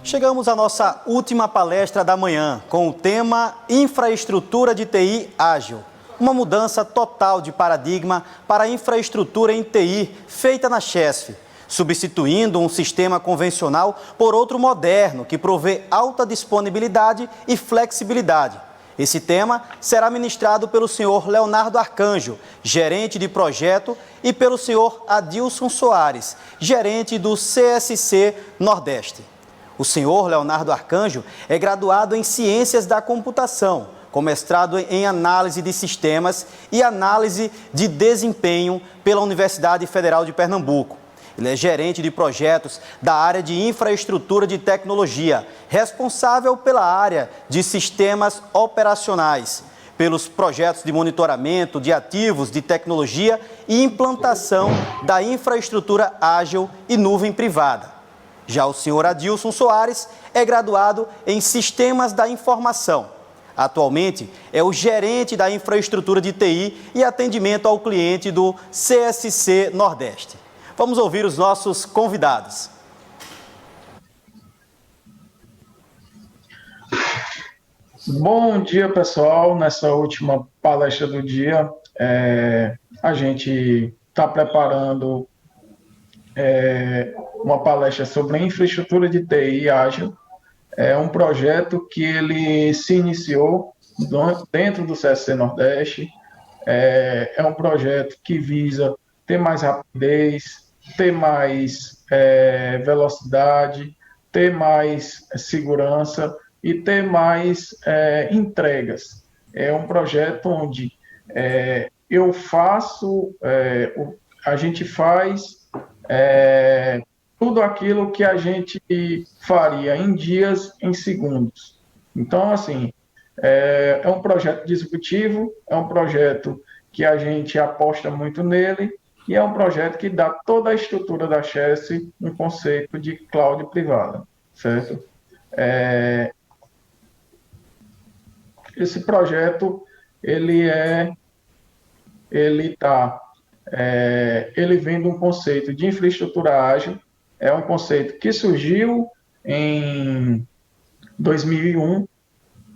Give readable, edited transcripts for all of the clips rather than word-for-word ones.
Chegamos à nossa última palestra da manhã, com o tema Infraestrutura de TI Ágil. Uma mudança total de paradigma para a infraestrutura em TI feita na Chesf, substituindo um sistema convencional por outro moderno que provê alta disponibilidade e flexibilidade. Esse tema será ministrado pelo senhor Leonardo Arcanjo, gerente de projeto, e pelo senhor Adilson Soares, gerente do CSC Nordeste. O senhor Leonardo Arcanjo é graduado em Ciências da Computação, com mestrado em Análise de Sistemas e Análise de Desempenho pela Universidade Federal de Pernambuco. Ele é gerente de projetos da área de infraestrutura de tecnologia, responsável pela área de sistemas operacionais, pelos projetos de monitoramento de ativos de tecnologia e implantação da infraestrutura ágil e nuvem privada. Já o senhor Adilson Soares é graduado em Sistemas da Informação. Atualmente, é o gerente da infraestrutura de TI e atendimento ao cliente do CSC Nordeste. Vamos ouvir os nossos convidados. Bom dia, pessoal. Nessa última palestra do dia, a gente está preparando uma palestra sobre infraestrutura de TI ágil. É um projeto que ele se iniciou dentro do CSC Nordeste. É um projeto que visa ter mais rapidez, ter mais velocidade, ter mais segurança e ter mais entregas. É um projeto onde a gente faz tudo aquilo que a gente faria em dias, em segundos. Então, assim, é um projeto disruptivo, é um projeto que a gente aposta muito nele, e é um projeto que dá toda a estrutura da Chesf um conceito de cloud privada, certo? Esse projeto, ele vem de um conceito de infraestrutura ágil, é um conceito que surgiu em 2001,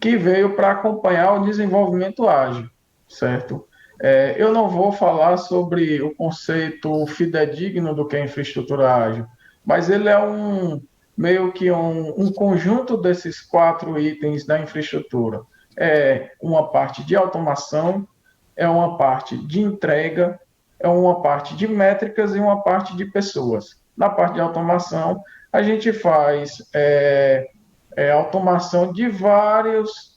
que veio para acompanhar o desenvolvimento ágil, certo? Eu não vou falar sobre o conceito fidedigno do que é infraestrutura ágil, mas ele é meio que um conjunto desses 4 itens da infraestrutura. É uma parte de automação, é uma parte de entrega, é uma parte de métricas e uma parte de pessoas. Na parte de automação, a gente faz automação de várias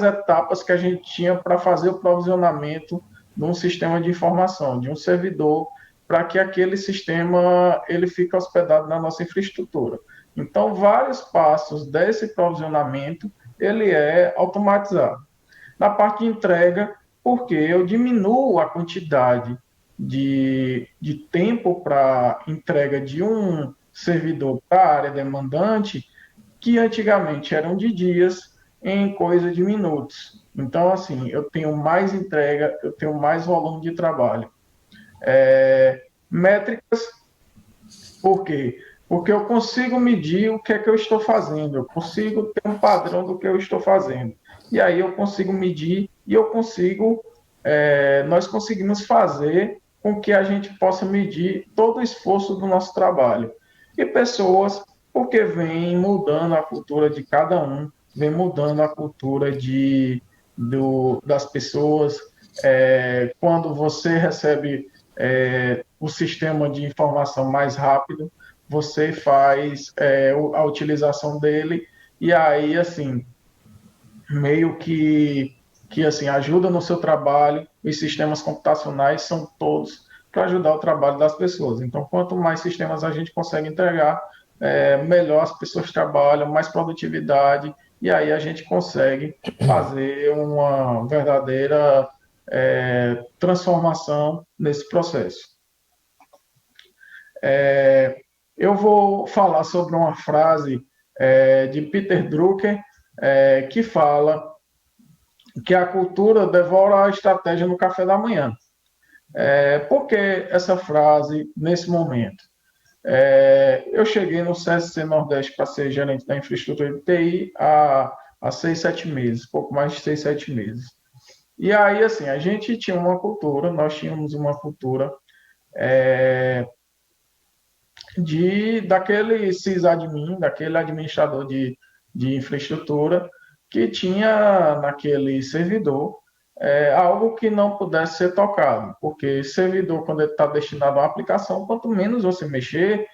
etapas que a gente tinha para fazer o provisionamento de um sistema de informação, de um servidor, para que aquele sistema ele fique hospedado na nossa infraestrutura. Então, vários passos desse provisionamento, ele é automatizado. Na parte de entrega, porque eu diminuo a quantidade de tempo para entrega de um servidor para a área demandante, que antigamente eram de dias, em coisa de minutos. Então, assim, eu tenho mais entrega, eu tenho mais volume de trabalho. Métricas, por quê? Porque eu consigo medir o que é que eu estou fazendo, eu consigo ter um padrão do que eu estou fazendo. E aí eu consigo medir e nós conseguimos fazer com que a gente possa medir todo o esforço do nosso trabalho. E pessoas, porque vem mudando a cultura de cada um, vem mudando a cultura das pessoas. Quando você recebe o sistema de informação mais rápido, você faz a utilização dele, e aí, assim, meio que assim, ajuda no seu trabalho. Os sistemas computacionais são todos para ajudar o trabalho das pessoas. Então, quanto mais sistemas a gente consegue entregar, melhor as pessoas trabalham, mais produtividade, e aí a gente consegue fazer uma verdadeira transformação nesse processo. Eu vou falar sobre uma frase de Peter Drucker, que fala que a cultura devora a estratégia no café da manhã. Por que essa frase nesse momento? Eu cheguei no CSC Nordeste para ser gerente da infraestrutura de TI há 6, 7 meses, pouco mais de 6, 7 meses. E aí, assim, a gente tinha uma cultura, nós tínhamos uma cultura daquele sysadmin, daquele administrador de infraestrutura, que tinha naquele servidor algo que não pudesse ser tocado, porque servidor, quando ele está destinado a uma aplicação, quanto menos você mexer,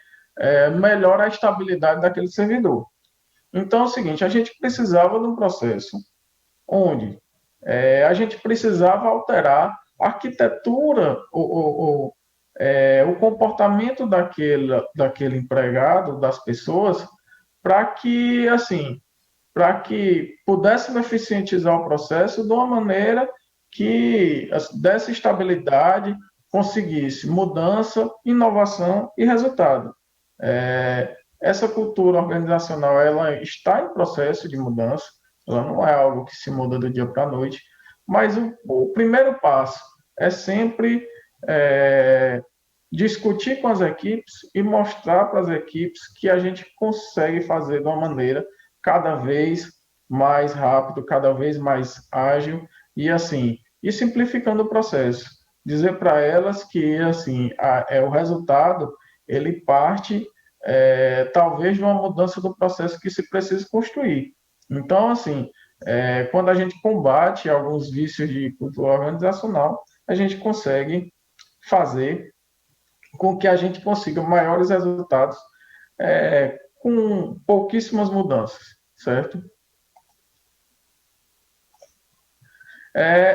melhor a estabilidade daquele servidor. Então é o seguinte, a gente precisava de um processo onde a gente precisava alterar a arquitetura, o comportamento daquele empregado, das pessoas, para que, assim, para que pudéssemos eficientizar o processo de uma maneira que desse estabilidade, conseguisse mudança, inovação e resultado. Essa cultura organizacional ela está em processo de mudança, ela não é algo que se muda do dia para a noite, mas o primeiro passo é sempre discutir com as equipes e mostrar para as equipes que a gente consegue fazer de uma maneira cada vez mais rápido, cada vez mais ágil e assim, e simplificando o processo. Dizer para elas que assim, o resultado ele parte talvez de uma mudança do processo que se precisa construir. Então, assim, quando a gente combate alguns vícios de cultura organizacional, a gente consegue fazer com que a gente consiga maiores resultados com pouquíssimas mudanças, certo?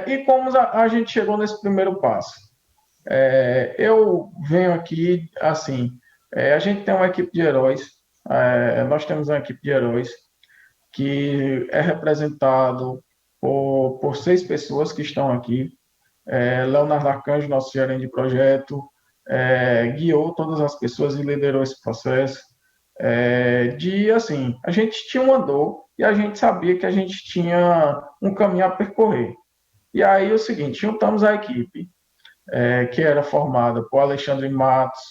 E como a gente chegou nesse primeiro passo? Eu venho aqui, assim, a gente tem uma equipe de heróis, nós temos uma equipe de heróis que é representado por 6 pessoas que estão aqui. Leonardo Arcanjo, nosso gerente de projeto, guiou todas as pessoas e liderou esse processo. Assim, a gente tinha uma dor e a gente sabia que a gente tinha um caminho a percorrer. E aí, o seguinte, juntamos a equipe, que era formada por Alexandre Matos,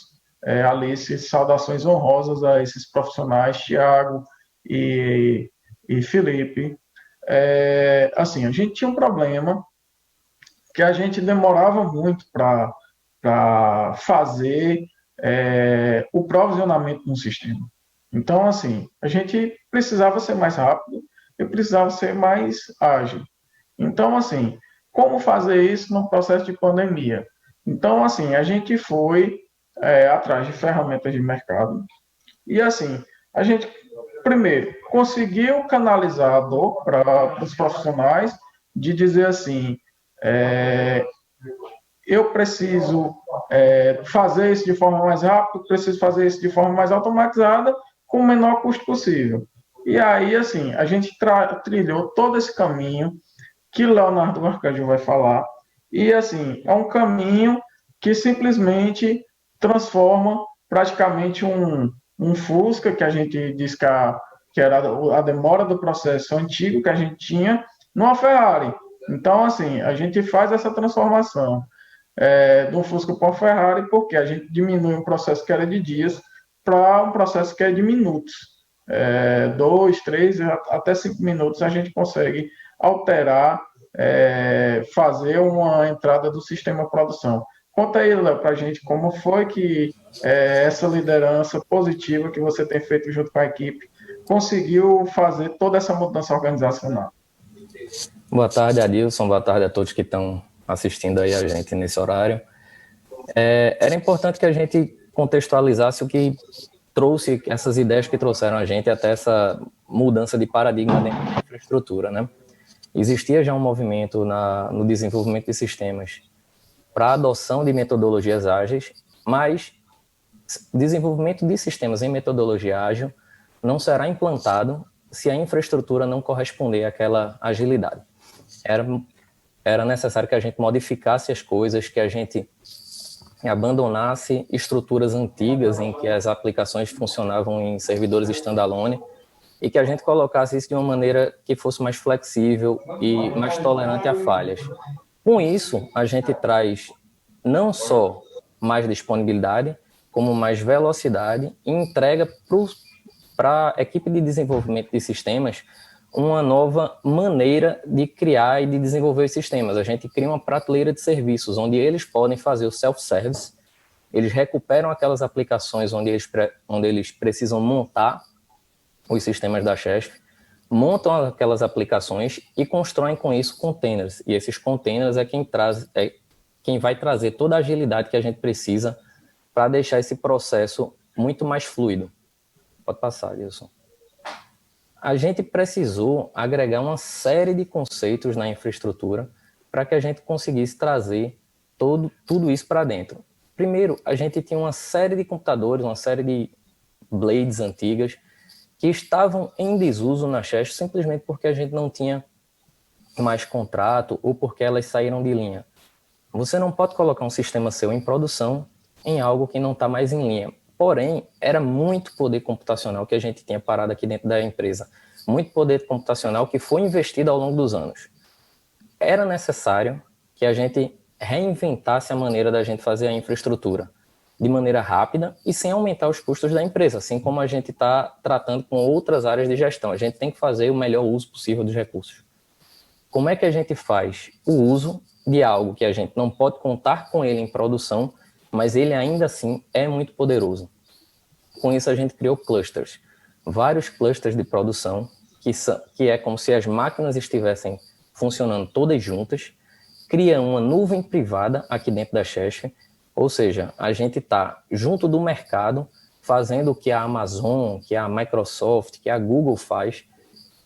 Alice, saudações honrosas a esses profissionais, Tiago e Felipe. Assim, a gente tinha um problema que a gente demorava muito para fazer o provisionamento no sistema. Então, assim, a gente precisava ser mais rápido e precisava ser mais ágil. Então, assim, como fazer isso no processo de pandemia? Então, assim, a gente foi atrás de ferramentas de mercado e, assim, a gente, primeiro, conseguiu canalizar a dor para os profissionais de dizer assim, eu preciso fazer isso de forma mais rápida, preciso fazer isso de forma mais automatizada, com o menor custo possível. E aí, assim, a gente trilhou todo esse caminho que Leonardo Arcanjo vai falar, e, assim, é um caminho que simplesmente transforma praticamente um Fusca, que a gente diz que era a demora do processo antigo que a gente tinha, numa Ferrari. Então, assim, a gente faz essa transformação do Fusca para uma Ferrari porque a gente diminui um processo que era de dias para um processo que é de minutos. 2, 3, até 5 minutos a gente consegue alterar, fazer uma entrada do sistema produção. Conta aí, Léo, para a gente como foi que essa liderança positiva que você tem feito junto com a equipe conseguiu fazer toda essa mudança organizacional. Boa tarde, Adilson. Boa tarde a todos que estão assistindo aí a gente nesse horário. Era importante que a gente contextualizasse o que trouxe, essas ideias que trouxeram a gente até essa mudança de paradigma dentro da infraestrutura, né? Existia já um movimento no desenvolvimento de sistemas para a adoção de metodologias ágeis, mas desenvolvimento de sistemas em metodologia ágil não será implantado se a infraestrutura não corresponder àquela agilidade. Era necessário que a gente modificasse as coisas, que a gente abandonasse estruturas antigas em que as aplicações funcionavam em servidores standalone e que a gente colocasse isso de uma maneira que fosse mais flexível e mais tolerante a falhas. Com isso, a gente traz não só mais disponibilidade, como mais velocidade e entrega para a equipe de desenvolvimento de sistemas uma nova maneira de criar e de desenvolver os sistemas. A gente cria uma prateleira de serviços, onde eles podem fazer o self-service, eles recuperam aquelas aplicações onde eles precisam montar os sistemas da Chesf, montam aquelas aplicações e constroem com isso containers. E esses containers é quem vai trazer toda a agilidade que a gente precisa para deixar esse processo muito mais fluido. Pode passar, Wilson. A gente precisou agregar uma série de conceitos na infraestrutura para que a gente conseguisse trazer tudo isso para dentro. Primeiro, a gente tinha uma série de computadores, uma série de blades antigas que estavam em desuso na Chesf simplesmente porque a gente não tinha mais contrato ou porque elas saíram de linha. Você não pode colocar um sistema seu em produção em algo que não está mais em linha. Porém, era muito poder computacional que a gente tinha parado aqui dentro da empresa. Muito poder computacional que foi investido ao longo dos anos. Era necessário que a gente reinventasse a maneira da gente fazer a infraestrutura de maneira rápida e sem aumentar os custos da empresa, assim como a gente está tratando com outras áreas de gestão. A gente tem que fazer o melhor uso possível dos recursos. Como é que a gente faz o uso de algo que a gente não pode contar com ele em produção, mas ele ainda assim é muito poderoso? Com isso a gente criou clusters, vários clusters de produção, que é como se as máquinas estivessem funcionando todas juntas, cria uma nuvem privada aqui dentro da Chesf, ou seja, a gente está junto do mercado, fazendo o que a Amazon, que a Microsoft, que a Google faz,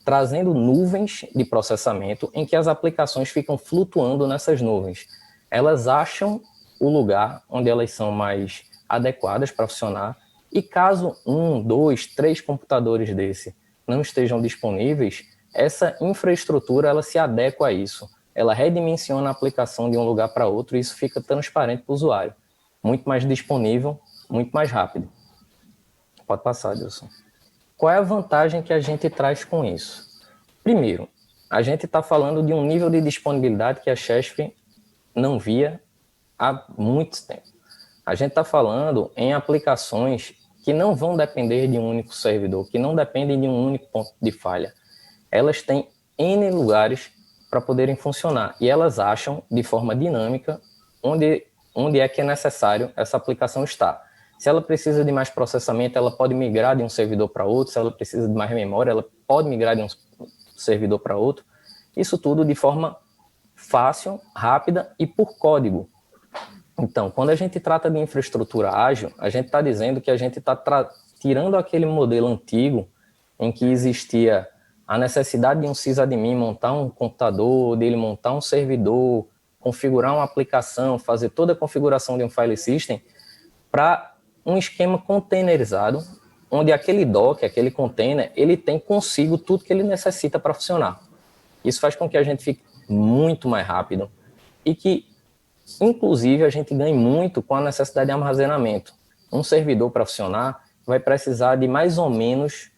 trazendo nuvens de processamento em que as aplicações ficam flutuando nessas nuvens. Elas acham o lugar onde elas são mais adequadas para funcionar e caso 1, 2, 3 computadores desse não estejam disponíveis, essa infraestrutura ela se adequa a isso. Ela redimensiona a aplicação de um lugar para outro e isso fica transparente para o usuário. Muito mais disponível, muito mais rápido. Pode passar, Dilson. Qual é a vantagem que a gente traz com isso? Primeiro, a gente está falando de um nível de disponibilidade que a Chesf não via há muito tempo. A gente está falando em aplicações que não vão depender de um único servidor, que não dependem de um único ponto de falha. Elas têm N lugares para poderem funcionar e elas acham de forma dinâmica onde é que é necessário essa aplicação estar. Se ela precisa de mais processamento, ela pode migrar de um servidor para outro. Se ela precisa de mais memória, ela pode migrar de um servidor para outro. Isso tudo de forma fácil, rápida e por código. Então, quando a gente trata de infraestrutura ágil, a gente está dizendo que a gente está tirando aquele modelo antigo em que existia a necessidade de um sysadmin montar um computador, dele montar um servidor, configurar uma aplicação, fazer toda a configuração de um file system, para um esquema containerizado, onde aquele Docker, aquele container, ele tem consigo tudo que ele necessita para funcionar. Isso faz com que a gente fique muito mais rápido e que, inclusive, a gente ganhe muito com a necessidade de armazenamento. Um servidor para funcionar vai precisar de mais ou menos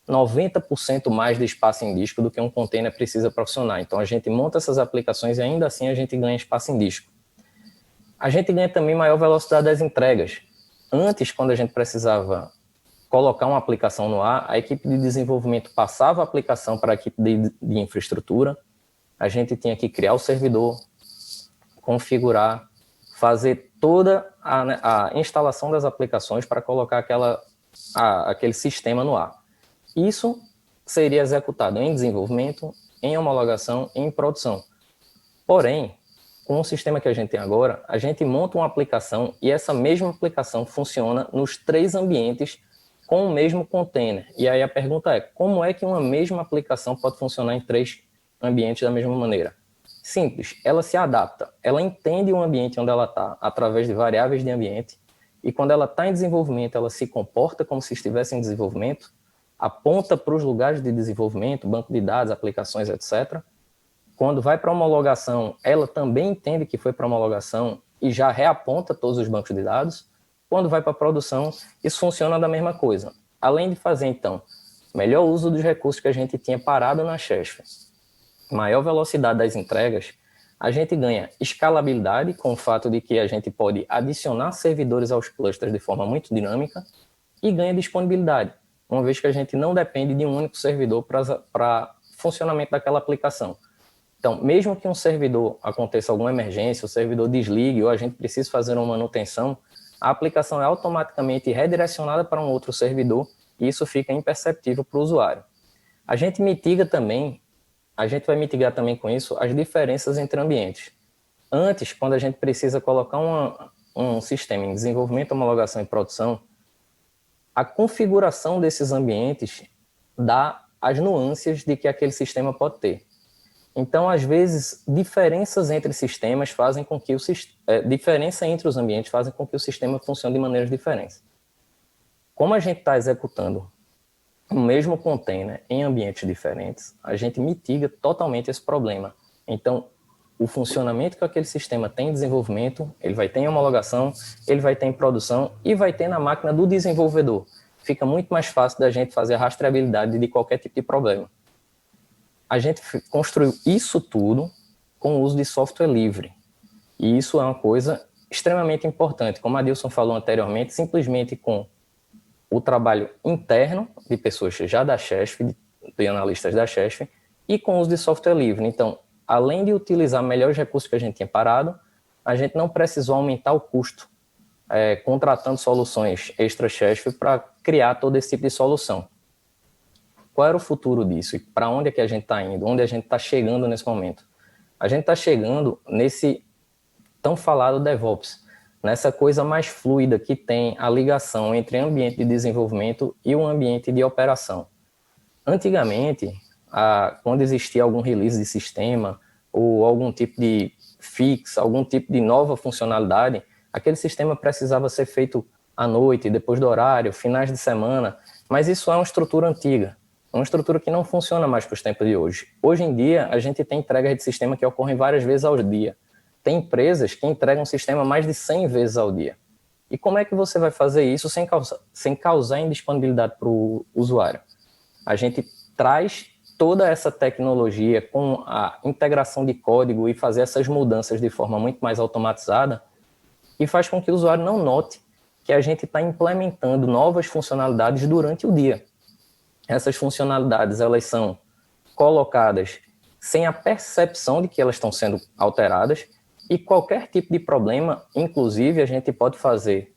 90% mais de espaço em disco do que um container precisa para funcionar. Então, a gente monta essas aplicações e ainda assim a gente ganha espaço em disco. A gente ganha também maior velocidade das entregas. Antes, quando a gente precisava colocar uma aplicação no ar, a equipe de desenvolvimento passava a aplicação para a equipe de infraestrutura, a gente tinha que criar o servidor, configurar, fazer toda a instalação das aplicações para colocar aquele sistema no ar. Isso seria executado em desenvolvimento, em homologação e em produção. Porém, com o sistema que a gente tem agora, a gente monta uma aplicação e essa mesma aplicação funciona nos 3 ambientes com o mesmo container. E aí a pergunta é, como é que uma mesma aplicação pode funcionar em 3 ambientes da mesma maneira? Simples, ela se adapta, ela entende o ambiente onde ela está através de variáveis de ambiente e quando ela está em desenvolvimento, ela se comporta como se estivesse em desenvolvimento, aponta para os lugares de desenvolvimento, banco de dados, aplicações, etc. Quando vai para a homologação, ela também entende que foi para a homologação e já reaponta todos os bancos de dados. Quando vai para a produção, isso funciona da mesma coisa. Além de fazer, então, melhor uso dos recursos que a gente tinha parado na Chesf, maior velocidade das entregas, A gente ganha escalabilidade com o fato de que a gente pode adicionar servidores aos clusters de forma muito dinâmica e ganha disponibilidade, uma vez que a gente não depende de um único servidor para funcionamento daquela aplicação. Então, mesmo que um servidor aconteça alguma emergência, o servidor desligue ou a gente precise fazer uma manutenção, a aplicação é automaticamente redirecionada para um outro servidor e isso fica imperceptível para o usuário. A gente vai mitigar também com isso as diferenças entre ambientes. Antes, quando a gente precisa colocar um sistema em desenvolvimento, homologação e produção, a configuração desses ambientes dá as nuances de que aquele sistema pode ter. Então, às vezes, diferenças entre sistemas fazem com que diferença entre os ambientes fazem com que o sistema funcione de maneiras diferentes. Como a gente está executando o mesmo container em ambientes diferentes, a gente mitiga totalmente esse problema. Então, o funcionamento que aquele sistema tem em desenvolvimento, ele vai ter em homologação, ele vai ter em produção e vai ter na máquina do desenvolvedor. Fica muito mais fácil da gente fazer a rastreabilidade de qualquer tipo de problema. A gente construiu isso tudo com o uso de software livre. E isso é uma coisa extremamente importante. Como a Adilson falou anteriormente, simplesmente com o trabalho interno de pessoas já da Chesf, de analistas da Chesf, e com o uso de software livre. Então, além de utilizar melhores recursos que a gente tinha parado, a gente não precisou aumentar o custo contratando soluções extra Chesf para criar todo esse tipo de solução. Qual era o futuro disso? E para onde é que a gente está indo? Onde a gente está chegando nesse momento? A gente está chegando nesse tão falado DevOps, nessa coisa mais fluida que tem a ligação entre ambiente de desenvolvimento e o ambiente de operação. Antigamente, quando existia algum release de sistema ou algum tipo de fix, algum tipo de nova funcionalidade, aquele sistema precisava ser feito à noite, depois do horário, finais de semana, mas isso é uma estrutura antiga, uma estrutura que não funciona mais para os tempos de hoje. Hoje em dia, a gente tem entregas de sistema que ocorrem várias vezes ao dia. Tem empresas que entregam sistema mais de 100 vezes ao dia. E como é que você vai fazer isso sem causar indisponibilidade para o usuário? A gente traz toda essa tecnologia com a integração de código e fazer essas mudanças de forma muito mais automatizada e faz com que o usuário não note que a gente está implementando novas funcionalidades durante o dia. Essas funcionalidades, elas são colocadas sem a percepção de que elas estão sendo alteradas e qualquer tipo de problema, inclusive, a gente pode fazer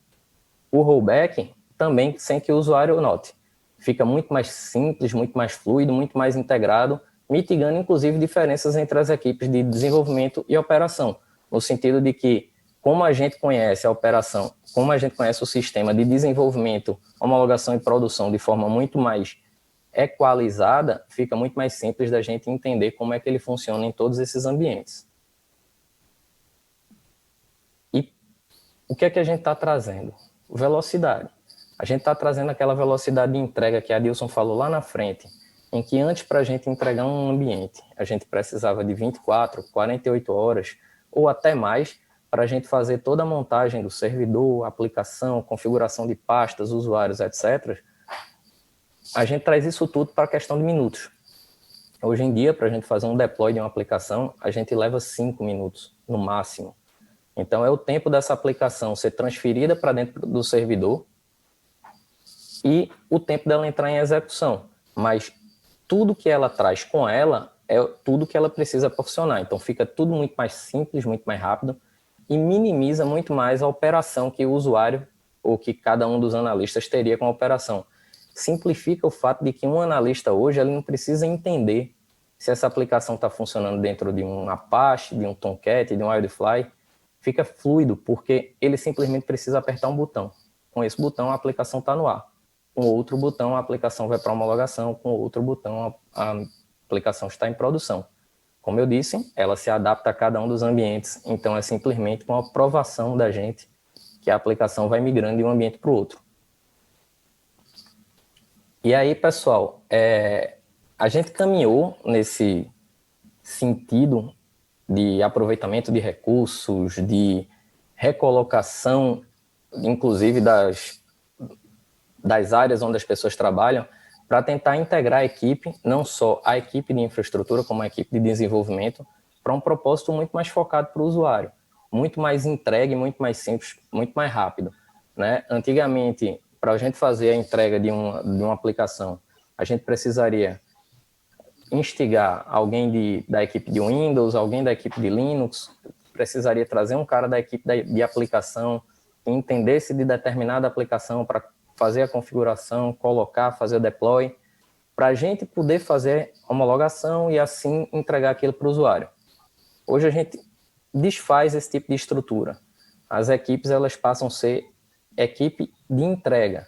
o rollback também sem que o usuário note. Fica muito mais simples, muito mais fluido, muito mais integrado, mitigando, inclusive, diferenças entre as equipes de desenvolvimento e operação, no sentido de que, como a gente conhece a operação, como a gente conhece o sistema de desenvolvimento, homologação e produção de forma muito mais equalizada, fica muito mais simples da gente entender como é que ele funciona em todos esses ambientes. E o que é que a gente está trazendo? Velocidade. A gente está trazendo aquela velocidade de entrega que a Adilson falou lá na frente, em que antes, para a gente entregar um ambiente, a gente precisava de 24, 48 horas ou até mais para a gente fazer toda a montagem do servidor, aplicação, configuração de pastas, usuários, etc. A gente traz isso tudo para a questão de minutos. Hoje em dia, para a gente fazer um deploy de uma aplicação, a gente leva 5 minutos, no máximo. Então, é o tempo dessa aplicação ser transferida para dentro do servidor e o tempo dela entrar em execução. Mas tudo que ela traz com ela é tudo que ela precisa para funcionar. Então, fica tudo muito mais simples, muito mais rápido e minimiza muito mais a operação que o usuário ou que cada um dos analistas teria com a operação. Simplifica o fato de que um analista hoje ele não precisa entender se essa aplicação está funcionando dentro de um Apache, de um Tomcat, de um Wildfly. Fica fluido, porque ele simplesmente precisa apertar um botão. Com esse botão, a aplicação está no ar. Com outro botão, a aplicação vai para homologação. Com outro botão, a aplicação está em produção. Como eu disse, ela se adapta a cada um dos ambientes. Então, é simplesmente com a aprovação da gente que a aplicação vai migrando de um ambiente para o outro. E aí, pessoal, a gente caminhou nesse sentido de aproveitamento de recursos, de recolocação, inclusive das áreas onde as pessoas trabalham, para tentar integrar a equipe, não só a equipe de infraestrutura, como a equipe de desenvolvimento, para um propósito muito mais focado para o usuário, muito mais entregue, muito mais simples, muito mais rápido, né? Antigamente, para a gente fazer a entrega de uma aplicação, a gente precisaria instigar alguém da equipe de Windows, alguém da equipe de Linux, precisaria trazer um cara da equipe de aplicação que entendesse de determinada aplicação para fazer a configuração, colocar, fazer o deploy, para a gente poder fazer homologação e assim entregar aquilo para o usuário. Hoje a gente desfaz esse tipo de estrutura. As equipes elas passam a ser equipe de entrega,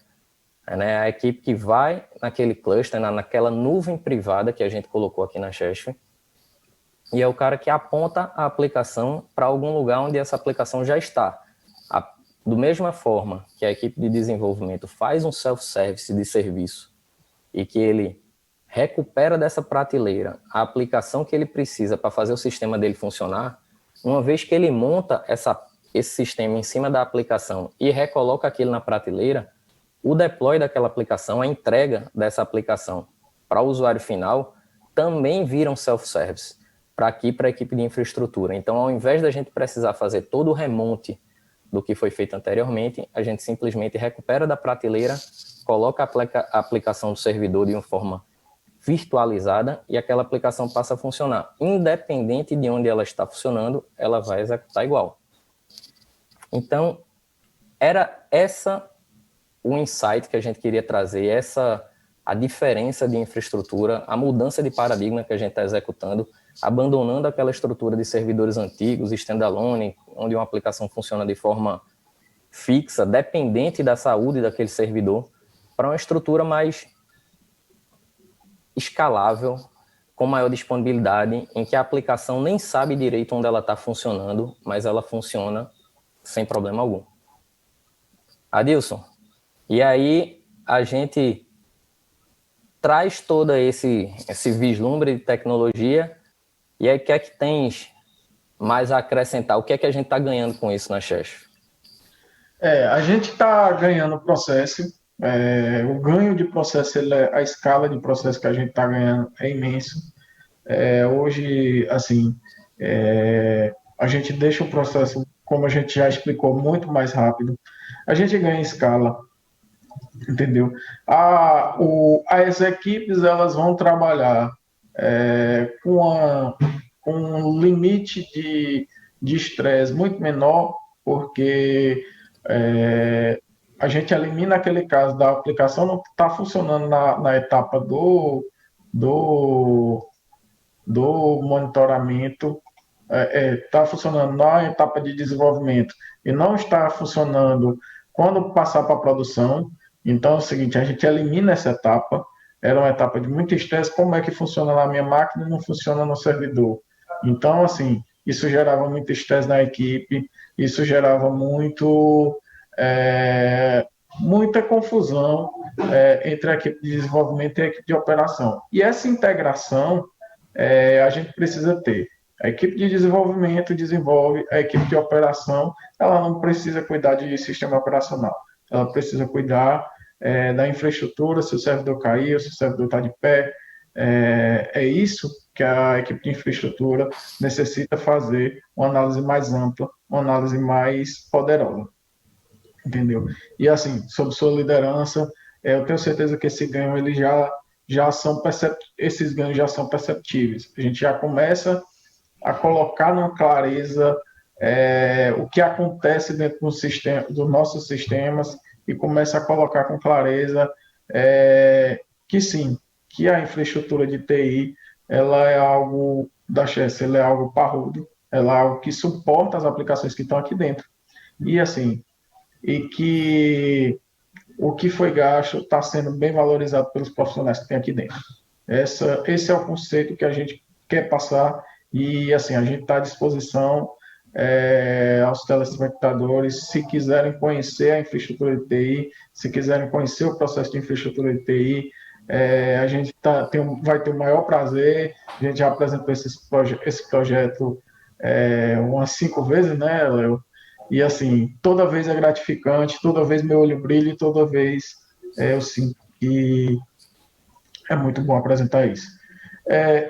né? A equipe que vai naquele cluster, naquela nuvem privada que a gente colocou aqui na Chesf, e é o cara que aponta a aplicação para algum lugar onde essa aplicação já está. Do mesma forma que a equipe de desenvolvimento faz um self-service de serviço e que ele recupera dessa prateleira a aplicação que ele precisa para fazer o sistema dele funcionar, uma vez que ele monta esse sistema em cima da aplicação e recoloca aquilo na prateleira, o deploy daquela aplicação, a entrega dessa aplicação para o usuário final, também vira um self-service para a equipe de infraestrutura. Então, ao invés da gente precisar fazer todo o remonte do que foi feito anteriormente, a gente simplesmente recupera da prateleira, coloca a aplicação do servidor de uma forma virtualizada e aquela aplicação passa a funcionar. Independente de onde ela está funcionando, ela vai executar igual. Então, era essa o insight que a gente queria trazer, a diferença de infraestrutura, a mudança de paradigma que a gente está executando, abandonando aquela estrutura de servidores antigos, standalone, onde uma aplicação funciona de forma fixa, dependente da saúde daquele servidor, para uma estrutura mais escalável, com maior disponibilidade, em que a aplicação nem sabe direito onde ela está funcionando, mas ela funciona sem problema algum. Adilson, e aí a gente traz todo esse vislumbre de tecnologia, e aí o que é que tens mais a acrescentar? O que é que a gente está ganhando com isso na Chesf? A gente está ganhando processo, o ganho de processo, a escala de processo que a gente está ganhando é imenso. Hoje, assim, a gente deixa o processo, como a gente já explicou, muito mais rápido. A gente ganha escala, entendeu? As equipes elas vão trabalhar com um limite de estresse muito menor, porque a gente elimina aquele caso da aplicação não está funcionando na etapa do monitoramento, está funcionando na etapa de desenvolvimento e não está funcionando quando passar para a produção. Então é o seguinte, a gente elimina essa etapa, era uma etapa de muito estresse, como é que funciona na minha máquina e não funciona no servidor. Então, assim, isso gerava muito estresse na equipe, isso gerava muita confusão entre a equipe de desenvolvimento e a equipe de operação. E essa integração a gente precisa ter. A equipe de desenvolvimento desenvolve, a equipe de operação ela não precisa cuidar de sistema operacional, ela precisa cuidar da infraestrutura, se o servidor caiu, se o servidor está de pé. É isso que a equipe de infraestrutura necessita fazer, uma análise mais ampla, uma análise mais poderosa. Entendeu? E assim, sob sua liderança, eu tenho certeza que esse ganho ele esses ganhos já são perceptíveis. A gente já começa a colocar numa clareza o que acontece dentro dos nossos sistemas e começa a colocar com clareza que sim, que a infraestrutura de TI ela é algo da Chesf, ela é algo parrudo, ela é algo que suporta as aplicações que estão aqui dentro. E assim, e que o que foi gasto está sendo bem valorizado pelos profissionais que tem aqui dentro. Esse é o conceito que a gente quer passar e assim a gente está à disposição aos telespectadores, se quiserem conhecer a infraestrutura de TI, se quiserem conhecer o processo de infraestrutura de TI, a gente vai ter o maior prazer. A gente já apresentou esse projeto umas 5 vezes, né, Léo? E assim, toda vez é gratificante, toda vez meu olho brilha e toda vez eu sinto que é muito bom apresentar isso.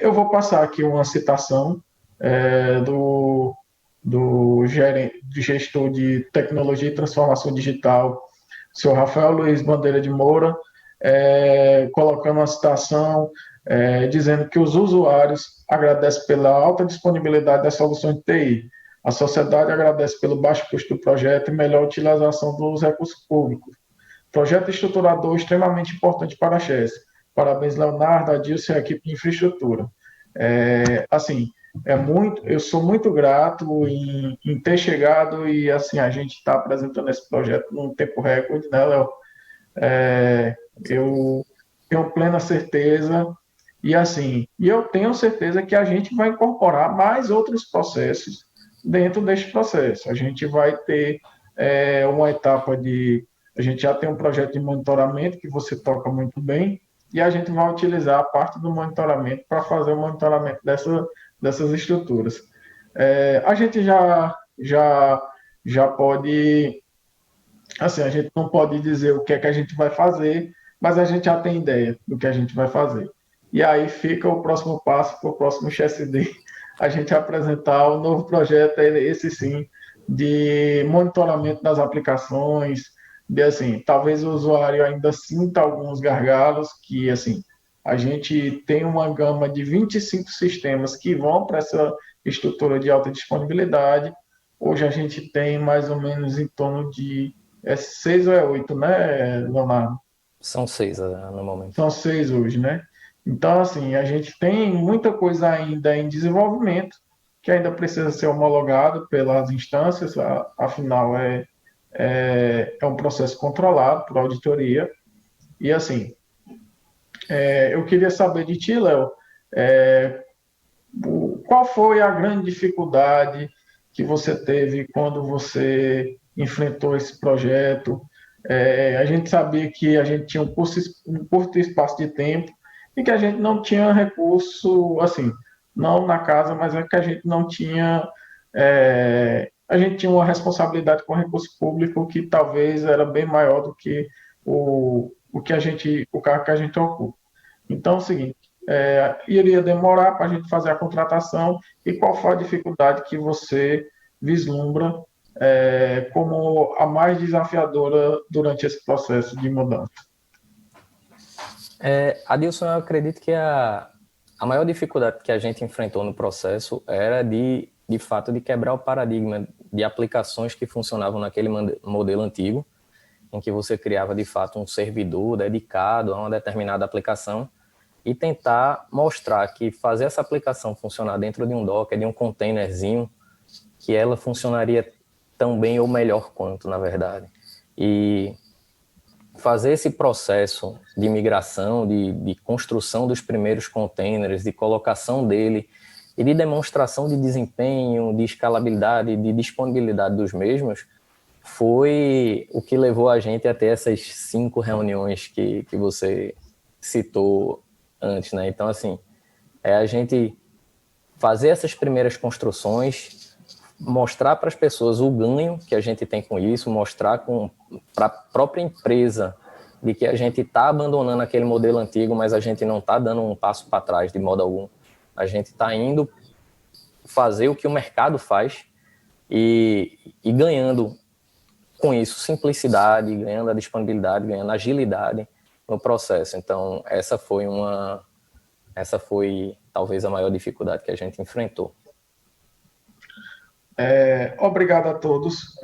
Eu vou passar aqui uma citação do gestor de tecnologia e transformação digital, o senhor Rafael Luiz Bandeira de Moura, colocando uma citação dizendo que os usuários agradecem pela alta disponibilidade das soluções de TI. A sociedade agradece pelo baixo custo do projeto e melhor utilização dos recursos públicos. Projeto estruturador extremamente importante para a Chess. Parabéns, Leonardo, Adilson e a equipe de infraestrutura. Assim, eu sou muito grato em ter chegado e assim a gente está apresentando esse projeto num tempo recorde, né, Léo? Eu tenho plena certeza e assim, eu tenho certeza que a gente vai incorporar mais outros processos dentro deste processo. A gente vai ter uma etapa a gente já tem um projeto de monitoramento que você toca muito bem e a gente vai utilizar a parte do monitoramento para fazer o monitoramento dessas estruturas. A gente já pode, assim, a gente não pode dizer o que é que a gente vai fazer, mas a gente já tem ideia do que a gente vai fazer. E aí fica o próximo passo para o próximo XSD, a gente apresentar o novo projeto, esse sim, de monitoramento das aplicações, de assim, talvez o usuário ainda sinta alguns gargalos, que assim, a gente tem uma gama de 25 sistemas que vão para essa estrutura de alta disponibilidade. Hoje a gente tem mais ou menos em torno de 6 ou 8, né, Leonardo? São 6 no momento. São 6 hoje, né? Então, assim, a gente tem muita coisa ainda em desenvolvimento, que ainda precisa ser homologado pelas instâncias, afinal, é um processo controlado por auditoria. E, assim, eu queria saber de ti, Léo, qual foi a grande dificuldade que você teve quando você enfrentou esse projeto? A gente sabia que a gente tinha um curto espaço de tempo e que a gente não tinha recurso, assim, não na casa, mas é que a gente não tinha. A gente tinha uma responsabilidade com o recurso público que talvez era bem maior do que o cargo que a gente ocupa. Então, é o seguinte, iria demorar para a gente fazer a contratação e qual foi a dificuldade que você vislumbra como a mais desafiadora durante esse processo de mudança? Adilson, eu acredito que a maior dificuldade que a gente enfrentou no processo era de fato, de quebrar o paradigma de aplicações que funcionavam naquele modelo antigo, em que você criava, de fato, um servidor dedicado a uma determinada aplicação e tentar mostrar que fazer essa aplicação funcionar dentro de um Docker, de um containerzinho, que ela funcionaria tão bem ou melhor quanto, na verdade. E fazer esse processo de migração, de construção dos primeiros containers, de colocação dele e de demonstração de desempenho, de escalabilidade, de disponibilidade dos mesmos, foi o que levou a gente a ter essas 5 reuniões que você citou antes, né? Então, assim, a gente fazer essas primeiras construções, mostrar para as pessoas o ganho que a gente tem com isso, mostrar para a própria empresa de que a gente está abandonando aquele modelo antigo, mas a gente não está dando um passo para trás de modo algum. A gente está indo fazer o que o mercado faz e ganhando com isso simplicidade, ganhando a disponibilidade, ganhando agilidade no processo. Então, essa foi talvez a maior dificuldade que a gente enfrentou. Obrigado a todos.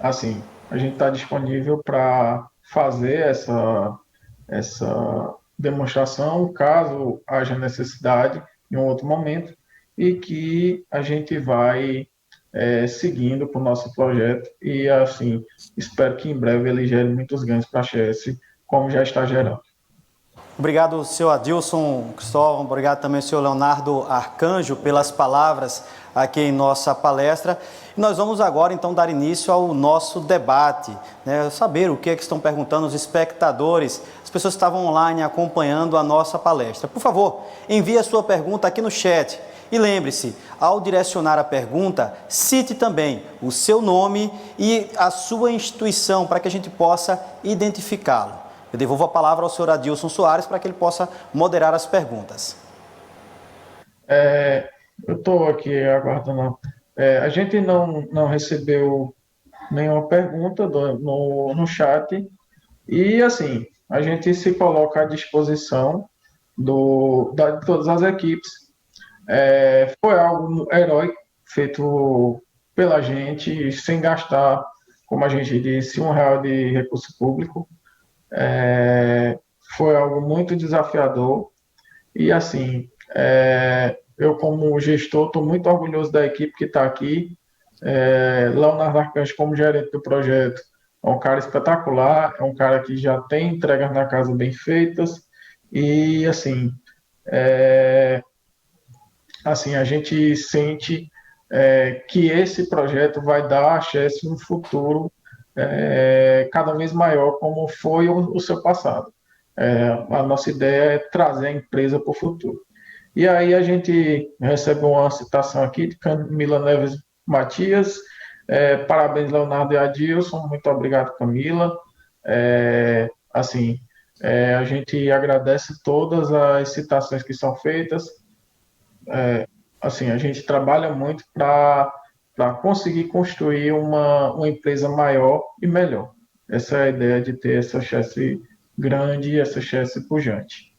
Assim, a gente está disponível para fazer essa demonstração, caso haja necessidade em um outro momento, e que a gente vai seguindo para o nosso projeto e, assim, espero que em breve ele gere muitos ganhos para a Chess, como já está gerando. Obrigado, senhor Adilson Cristóvão, obrigado também, senhor Leonardo Arcanjo, pelas palavras aqui em nossa palestra. E nós vamos agora, então, dar início ao nosso debate, né? Saber o que é que estão perguntando os espectadores, as pessoas que estavam online acompanhando a nossa palestra. Por favor, envie a sua pergunta aqui no chat. E lembre-se, ao direcionar a pergunta, cite também o seu nome e a sua instituição, para que a gente possa identificá-lo. Eu devolvo a palavra ao senhor Adilson Soares para que ele possa moderar as perguntas. Eu estou aqui aguardando. A gente não recebeu nenhuma pergunta no chat. E, assim, a gente se coloca à disposição de todas as equipes. Foi algo heróico, feito pela gente, sem gastar, como a gente disse, R$ 1 de recurso público. Foi algo muito desafiador. E, assim, eu, como gestor, estou muito orgulhoso da equipe que está aqui. Leonardo Arcanjo, como gerente do projeto, é um cara espetacular, é um cara que já tem entregas na casa bem feitas. E, assim a gente sente que esse projeto vai dar a Chess um futuro cada vez maior, como foi o seu passado. A nossa ideia é trazer a empresa para o futuro. E aí a gente recebe uma citação aqui de Camila Neves Matias. Parabéns, Leonardo e Adilson. Muito obrigado, Camila. A gente agradece todas as citações que são feitas. A gente trabalha muito para conseguir construir uma empresa maior e melhor. Essa é a ideia de ter essa chance grande e essa chance pujante.